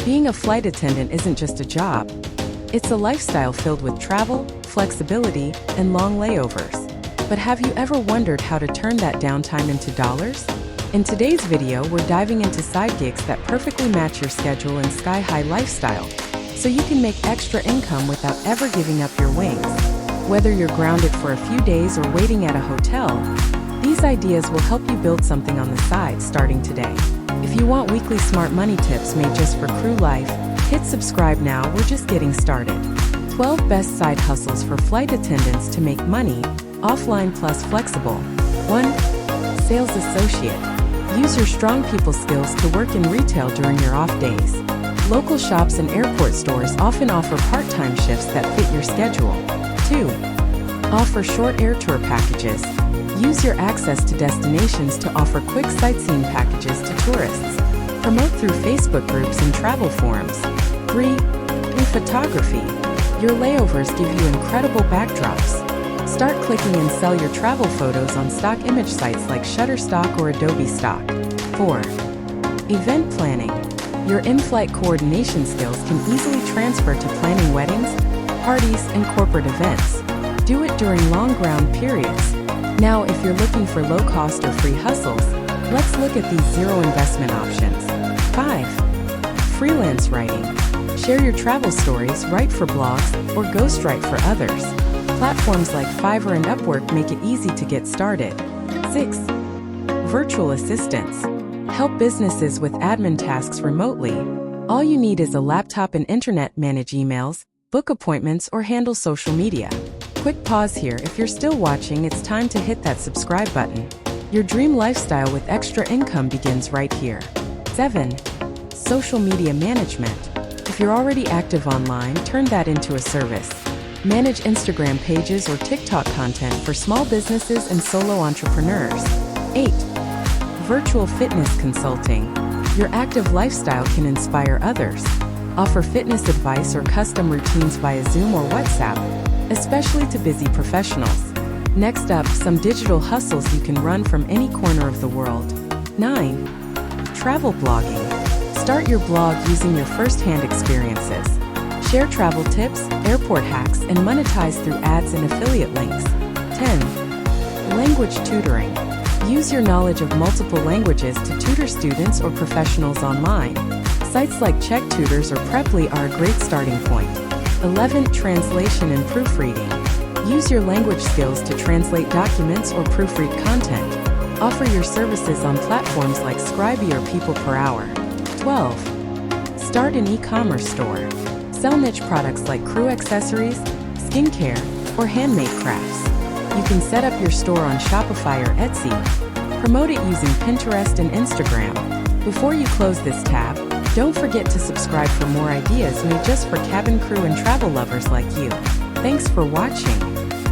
Being a flight attendant isn't just a job. It's a lifestyle filled with travel, flexibility, and long layovers. But have you ever wondered how to turn that downtime into dollars? In today's video, we're diving into side gigs that perfectly match your schedule and sky-high lifestyle, so you can make extra income without ever giving up your wings. Whether you're grounded for a few days or waiting at a hotel, these ideas will help you build something on the side starting today. If you want weekly smart money tips made just for crew life, hit subscribe now. We're just getting started. 12 best side hustles for flight attendants to make money, offline plus flexible. 1. Sales associate. Use your strong people skills to work in retail during your off days. Local shops and airport stores often offer part-time shifts that fit your schedule. 2. Offer short air tour packages. Use your access to destinations to offer quick sightseeing packages to tourists. Promote through Facebook groups and travel forums. 3. In photography. Your layovers give you incredible backdrops. Start clicking and sell your travel photos on stock image sites like Shutterstock or Adobe Stock. 4. Event planning. Your in-flight coordination skills can easily transfer to planning weddings, parties, and corporate events. Do it during long ground periods. Now, if you're looking for low-cost or free hustles, let's look at these zero-investment options. 5. Freelance writing. Share your travel stories, write for blogs, or ghostwrite for others. Platforms like Fiverr and Upwork make it easy to get started. 6. Virtual assistants. Help businesses with admin tasks remotely. All you need is a laptop and internet. Manage emails, book appointments, or handle social media. Quick pause here. If you're still watching, it's time to hit that subscribe button. Your dream lifestyle with extra income begins right here. 7. Social media management. If you're already active online, turn that into a service. Manage Instagram pages or TikTok content for small businesses and solo entrepreneurs. 8. Virtual fitness consulting. Your active lifestyle can inspire others. Offer fitness advice or custom routines via Zoom or WhatsApp, especially to busy professionals. Next up, some digital hustles you can run from any corner of the world. 9. Travel blogging. Start your blog using your first-hand experiences. Share travel tips, airport hacks, and monetize through ads and affiliate links. 10. Language tutoring. Use your knowledge of multiple languages to tutor students or professionals online. Sites like Czech Tutors or Preply are a great starting point. 11. Translation and proofreading. Use your language skills to translate documents or proofread content. Offer your services on platforms like Scribie or People Per Hour. 12. Start an e-commerce store. Sell niche products like crew accessories, skincare, or handmade crafts. You can set up your store on Shopify or Etsy. Promote it using Pinterest and Instagram. Before you close this tab, don't forget to subscribe for more ideas made just for cabin crew and travel lovers like you. Thanks for watching.